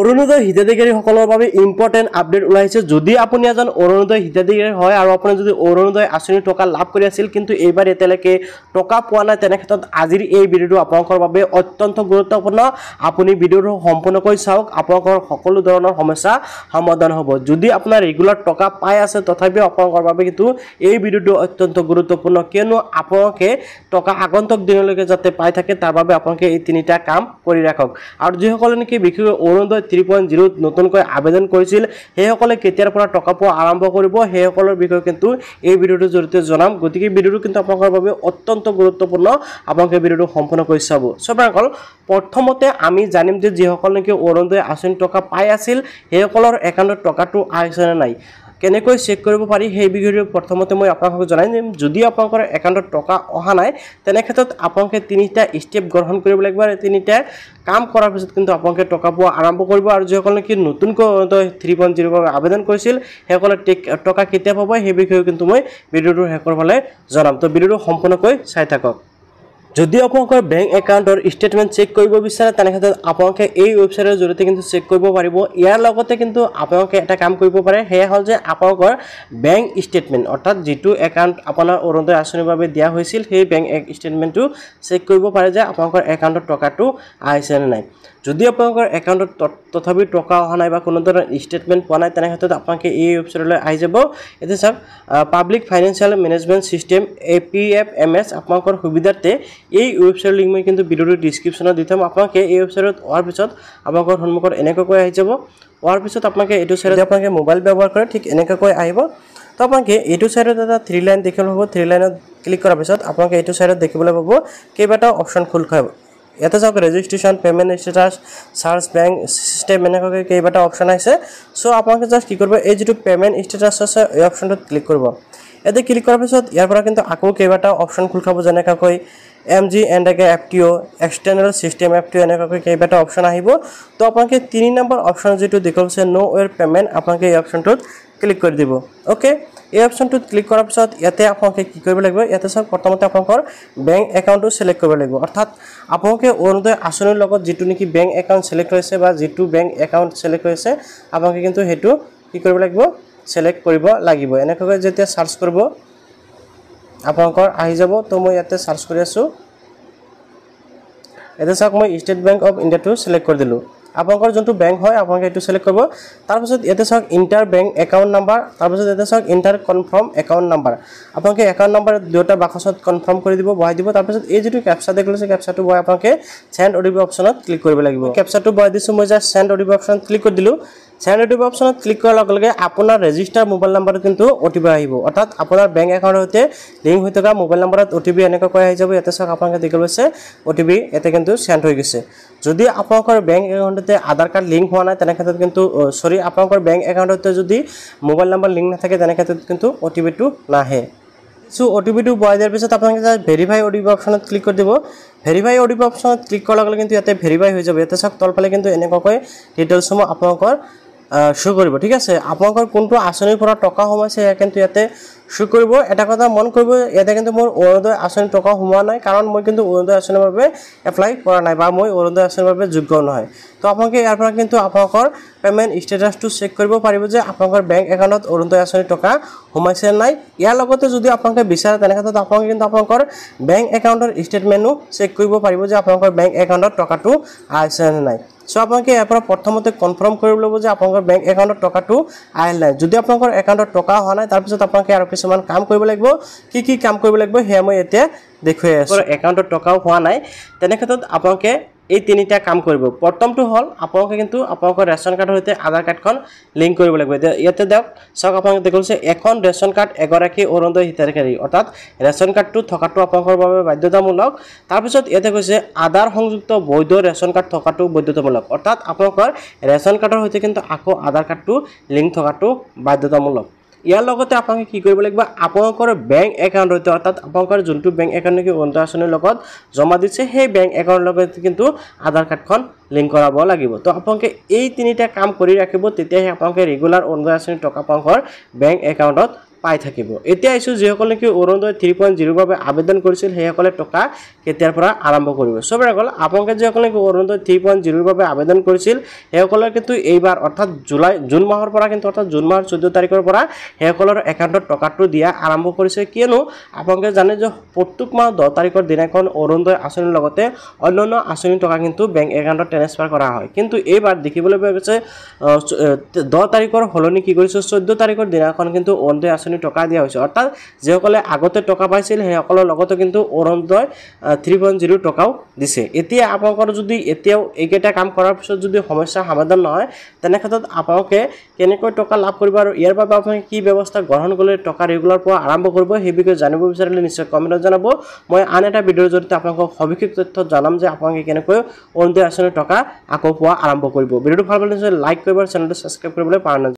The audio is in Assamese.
অৰুণোদয় হিতাধিকাৰীসকলৰ বাবে ইম্পৰ্টেণ্ট আপডেট ওলাইছে। যদি আপুনি এজন অৰুণোদয় হিতাধিকাৰী হয় আৰু আপুনি যদি অৰুণোদয় আঁচনিৰ টকা লাভ কৰি আছিল কিন্তু এইবাৰ এতিয়ালৈকে টকা পোৱা নাই, তেনে ক্ষেত্ৰত আজিৰ এই ভিডিঅ'টো আপোনালোকৰ বাবে অত্যন্ত গুৰুত্বপূৰ্ণ। আপুনি ভিডিঅ'টো সম্পূৰ্ণকৈ চাওক, আপোনালোকৰ সকলো ধৰণৰ সমস্যা সমাধান হ'ব। যদি আপোনাৰ ৰেগুলাৰ টকা পাই আছে তথাপিও আপোনালোকৰ বাবে কিন্তু এই ভিডিঅ'টো অত্যন্ত গুৰুত্বপূৰ্ণ, কিয়নো আপোনালোকে টকা আগন্তুক দিনলৈকে যাতে পাই থাকে তাৰ বাবে আপোনালোকে এই তিনিটা কাম কৰি ৰাখক। আৰু যিসকলে নেকি বিশেষকৈ অৰুণোদয় 3.0 নতুনকৈ আবেদন কৰিছিল সেইসকলে কেতিয়াৰ পৰা টকা পোৱা আৰম্ভ কৰিব সেইসকলৰ বিষয়ে কিন্তু এই ভিডিঅ'টোৰ জৰিয়তে জনাম। গতিকে ভিডিঅ'টো কিন্তু আপোনালোকৰ বাবে অত্যন্ত গুৰুত্বপূৰ্ণ, আপোনালোকে ভিডিঅ'টো সম্পূৰ্ণকৈ চাব। সবাৰকল প্ৰথমতে আমি জানিম যে যিসকল নেকি অৰুণোদয় আঁচনি টকা পাই আছিল সেইসকলৰ একাউণ্টত টকাটো আহিছে নে নাই, কেনেকৈ চেক কৰিব পাৰি সেই বিষয়টো প্ৰথমতে মই আপোনালোকক জনাই দিম। যদি আপোনালোকৰ একাউণ্টত টকা অহা নাই তেনে ক্ষেত্ৰত আপোনালোকে তিনিটা ষ্টেপ গ্ৰহণ কৰিব লাগিব। তিনিটা কাম কৰাৰ পিছত কিন্তু আপোনালোকে টকা পোৱা আৰম্ভ কৰিব। আৰু যিসকল নেকি নতুনকৈ অৰুণোদয় 3.0 বাবে আবেদন কৰিছিল সেইসকলে টকা কেতিয়া পাব সেই বিষয়ে কিন্তু মই ভিডিঅ'টোৰ শেষৰ ফালে জনাম। তো ভিডিঅ'টো সম্পূৰ্ণকৈ চাই থাকক। যদি আপোনালোকৰ বেংক একাউণ্টৰ ষ্টেটমেণ্ট চেক কৰিব বিচাৰে তেনে ক্ষেত্ৰত আপোনালোকে এই ৱেবছাইটৰ জৰিয়তে কিন্তু চেক কৰিব পাৰিব। ইয়াৰ লগতে কিন্তু আপোনালোকে এটা কাম কৰিব পাৰে, সেয়া হ'ল যে আপোনালোকৰ বেংক ষ্টেটমেণ্ট অৰ্থাৎ যিটো একাউণ্ট আপোনাৰ অৰুণোদয় আঁচনিৰ বাবে দিয়া হৈছিল সেই বেংক ষ্টেটমেণ্টটো চেক কৰিব পাৰে যে আপোনালোকৰ একাউণ্টত টকাটো আহিছে নে নাই। যদি আপোনালোকৰ একাউণ্টত তথাপি টকা অহা নাই বা কোনো ধৰণৰ ষ্টেটমেণ্ট পোৱা নাই তেনে ক্ষেত্ৰত আপোনালোকে এই ৱেবছাইটলৈ আহি যাব। এতিয়া চাওক, public financial management system APFMS আপোনালোকৰ সুবিধাৰ্থে এই ৱেবছাইটৰ লিংক মই কিন্তু ভিডিঅ'টোৰ ডিছক্ৰিপশ্যনত দি থ'ম। আপোনালোকে এই ৱেবছাইটত অহাৰ পিছত আপোনালোকৰ সন্মুখত এনেকুৱাকৈ আহি যাব। অহাৰ পিছত আপোনালোকে এইটো চাইডত আপোনালোকে মোবাইল ব্যৱহাৰ কৰে ঠিক এনেকুৱাকৈ আহিব। তো আপোনালোকে এইটো চাইডত এটা 3 লাইন দেখিবলৈ পাব। 3 লাইনত ক্লিক কৰাৰ পিছত আপোনালোকে এইটো চাইডত দেখিবলৈ পাব কেইবাটাও অপশ্যন খোল খাব। ইয়াতে চাওক, registration, payment status, charge, bank system, এনেকুৱাকৈ কেইবাটাও অপশ্যন আহিছে। চ' আপোনালোকে জাষ্ট কি কৰিব, এই যিটো পে'মেণ্ট ষ্টেটাছ আছে এই অপশ্যনটোত ক্লিক কৰিব। ইয়াতে ক্লিক কৰাৰ পিছত ইয়াৰ পৰা কিন্তু আকৌ কেইবাটাও অপশ্যন খোল খাব, যেনেকৈ MG and FTO, external system FTO, এনেকুৱাকৈ কেইবাটাও অপশ্যন আহিব। তো আপোনালোকে 3 নম্বৰ অপশ্যন যিটো দেখুৱাইছে নো ৱেৰ পে'মেণ্ট, আপোনালোকে এই অপশ্যনটোত ক্লিক কৰি দিব। অ'কে, এই অপশ্যনটোত ক্লিক কৰাৰ পিছত ইয়াতে আপোনালোকে কি কৰিব লাগিব, ইয়াতে চাওক প্ৰথমতে আপোনালোকৰ বেংক একাউণ্টটো চিলেক্ট কৰিব লাগিব। অৰ্থাৎ আপোনালোকে অৰুণোদয় আঁচনিৰ লগত যিটো নেকি বেংক একাউণ্ট চিলেক্ট হৈছে বা যিটো বেংক একাউণ্ট চিলেক্ট হৈছে আপোনালোকে কিন্তু সেইটো কি কৰিব লাগিব, চিলেক্ট কৰিব লাগিব। এনেকুৱাকৈ যেতিয়া চাৰ্চ কৰিব আপোনালোকৰ আহি যাব। তো মই ইয়াতে চাৰ্চ কৰি আছোঁ। ইয়াতে চাওক, মই ষ্টেট বেংক অফ ইণ্ডিয়াটো চিলেক্ট কৰি দিলোঁ। আপোনালোকৰ যোনটো বেংক হয় আপোনালোকে এইটো চিলেক্ট কৰিব। তাৰপিছত ইয়াতে চাওক ইণ্টাৰ বেংক একাউণ্ট নাম্বাৰ, তাৰপিছত ইয়াতে চাওক ইণ্টাৰ কনফাৰ্ম একাউণ্ট নাম্বাৰ। আপোনালোকে একাউণ্ট নাম্বাৰ দুয়োটা বাকচত কনফাৰ্ম কৰি দিব, বহাই দিব। তাৰপিছত এই যিটো কেপচা দেখিছে কেপচাটো বহাই আপোনালোকে চেণ্ড OTP অপশ্যনত ক্লিক কৰিব লাগিব। কেপচাটো বহাই দিছোঁ, মই জাষ্ট চেণ্ড OTP অপশ্যনত ক্লিক কৰি দিলোঁ। চেণ্ড OTP অপশ্যনত ক্লিক কৰাৰ লগে লগে আপোনাৰ ৰেজিষ্টাৰ মোবাইল নাম্বাৰত কিন্তু OTP আহিব। অৰ্থাৎ আপোনাৰ বেংক একাউণ্টৰ সৈতে লিংক হৈ থকা মোবাইল নাম্বাৰত OTP এনেকুৱাকৈ আহি যাব। ইয়াতে চাওক আপোনালোকে দেখি লৈছে OTP ইয়াতে কিন্তু চেণ্ড হৈ গৈছে। যদি আপোনালোকৰ বেংক একাউণ্টতে আধাৰ কাৰ্ড লিংক হোৱা নাই তেনে ক্ষেত্ৰত কিন্তু আপোনালোকৰ বেংক একাউণ্টতে যদি মোবাইল নাম্বাৰ লিংক নাথাকে তেনে ক্ষেত্ৰত কিন্তু OTPটো নাহে। চ' OTPটো বহাই দিয়াৰ পিছত আপোনালোকে ভেৰিফাই OTP অপশ্যনত ক্লিক কৰি দিব। ভেৰিফাই OTP অপশ্যনত ক্লিক কৰাৰ লগে লগে কিন্তু ইয়াতে ভেৰিফাই হৈ যাব। ইয়াতে চাওক তলফালে কিন্তু এনেকুৱাকৈ ডিটেইলছসমূহ আপোনালোকৰ শ্ব' কৰিব। ঠিক আছে, আপোনালোকৰ কোনটো আঁচনিৰ পৰা টকা সোমাইছে সেয়া কিন্তু ইয়াতে শ্ব' কৰিব। এটা কথা মন কৰিব, ইয়াতে কিন্তু মোৰ অৰুণোদয় আঁচনিৰ টকা সোমোৱা নাই, কাৰণ মই কিন্তু অৰুণোদয় আঁচনিৰ বাবে এপ্লাই কৰা নাই বা মই অৰুণোদয় আঁচনিৰ বাবে যোগ্য নহয়। তো আপোনালোকে ইয়াৰ পৰা কিন্তু আপোনালোকৰ পে'মেণ্ট ষ্টেটাছটো চেক কৰিব পাৰিব যে আপোনালোকৰ বেংক একাউণ্টত অৰুণোদয় আঁচনিৰ টকা সোমাইছে নাই। ইয়াৰ লগতে যদি আপোনালোকে বিচাৰে তেনে ক্ষেত্ৰত আপোনালোকে কিন্তু আপোনালোকৰ বেংক একাউণ্টৰ ষ্টেটমেণ্টো চেক কৰিব পাৰিব যে আপোনালোকৰ বেংক একাউণ্টত টকাটো আহিছে নে নাই। চ' আপোনালোকে ইয়াৰ পৰা প্ৰথমতে কনফাৰ্ম কৰিব লাগিব যে আপোনালোকৰ বেংক একাউণ্টত টকাটো আহিল নাই। যদি আপোনালোকৰ একাউণ্টত টকা হোৱা নাই তাৰপিছত আপোনালোকে আৰু কিছুমান কাম কৰিব লাগিব। কি কাম কৰিব লাগিব সেয়া মই এতিয়া দেখুৱাই আছোঁ। একাউণ্টত টকাও হোৱা নাই তেনে ক্ষেত্ৰত আপোনালোকে এই তিনিটা কাম কৰিব। প্ৰথমটো হ'ল আপোনালোকে কিন্তু আপোনালোকৰ ৰেচন কাৰ্ডৰ সৈতে আধাৰ কাৰ্ডখন লিংক কৰিব লাগিব। ইয়াতে দিয়ক চাওক, আপোনালোকে দেখুৱাইছে এখন ৰেচন কাৰ্ড এগৰাকী অৰুণোদয় হিতাধিকাৰী, অৰ্থাৎ ৰেচন কাৰ্ডটো থকাটো আপোনালোকৰ বাবে বাধ্যতামূলক। তাৰপিছত ইয়াতে কৈছে আধাৰ সংযুক্ত বৈধ ৰেচন কাৰ্ড থকাটো বাধ্যতামূলক, অৰ্থাৎ আপোনালোকৰ ৰেচন কাৰ্ডৰ সৈতে কিন্তু আকৌ আধাৰ কাৰ্ডটো লিংক থকাটো বাধ্যতামূলক। ইয়াৰ লগতে আপোনালোকে কি কৰিব লাগিব, আপোনালোকৰ বেংক একাউণ্টৰ সৈতে অৰ্থাৎ আপোনালোকৰ যোনটো বেংক একাউণ্ট নেকি অৰুণোদয় আঁচনিৰ লগত জমা দিছে সেই বেংক একাউণ্টৰ লগত কিন্তু আধাৰ কাৰ্ডখন লিংক কৰাব লাগিব। তো আপোনালোকে এই তিনিটা কাম কৰি ৰাখিব, তেতিয়াহে আপোনালোকে ৰেগুলাৰ অৰুণোদয় আঁচনিৰ টকা আপোনালোকৰ বেংক একাউণ্টত পাই থাকিব এতিয়া আইছো যেসকলে কি অৰুণোদয় 3.0 বাবে আবেদন কৰিছিল হেসকলে টকা কেতিয়াৰ পৰা আৰম্ভ কৰিব সবে গল আপোনালোকে যেসকলে কি অৰুণোদয় 3.0 বাবে আবেদন কৰিছিল হেসকলে কিন্তু এইবাৰ অৰ্থাৎ জুন মাহৰ পৰা কিন্তু অৰ্থাৎ জুন মাহৰ 14 তাৰিখৰ পৰা হেসকলৰ একাউণ্টত টকাটো দিয়া আৰম্ভ কৰিছে কিয়নো আপোনালোকে জানে যে প্ৰত্যেক মাহ 10 তাৰিখৰ দিনাখন অৰুণোদয় আঁচনিৰ লগতে অন্যান্য আঁচনিৰ টকা কিন্তু বেংক একাউণ্টত ট্ৰান্সফাৰ কৰা হয় কিন্তু এইবাৰ দেখিবলৈ পোৱা গৈছে 10 তাৰিখৰ হলনি কি কৰিছে 14 তাৰিখৰ দিনাখন কিন্তু অৰুণোদয় আঁচনিৰ টকা দিয়া হৈছে অৰ্থাৎ যেসকলে আগতে টকা পাইছিল হেসকলৰ লগতে কিন্তু অৰুণোদয় 3.0 টকাও দিছে এতিয়া আপোনালোকৰ যদি এতিয়াও এইকেইটা কাম কৰাৰ পিছত যদি সমস্যা সমাধান নহয় তেনে ক্ষেত্ৰত আপোনালোকে কেনেকৈ টকা লাভ কৰিব আৰু ইয়াৰ বাবে আপোনালোকে কি ব্যৱস্থা গ্ৰহণ কৰিলে টকা ৰেগুলাৰ পোৱা আৰম্ভ কৰিব সেই বিষয়ে জানিব বিচাৰিলে নিশ্চয় কমেণ্টত জনাব মই আন এটা ভিডিঅ'ৰ জৰিয়তে আপোনালোকক সবিশেষ তথ্য জনাম যে আপোনালোকে কেনেকৈ অৰুণোদয় আঁচনিৰ টকা আকৌ পোৱা আৰম্ভ কৰিব ভিডিঅ'টো ভাল লাগিলে লাইক কৰিব আৰু চেনেলটো সাবস্ক্ৰাইব কৰিবলৈ পাহৰিব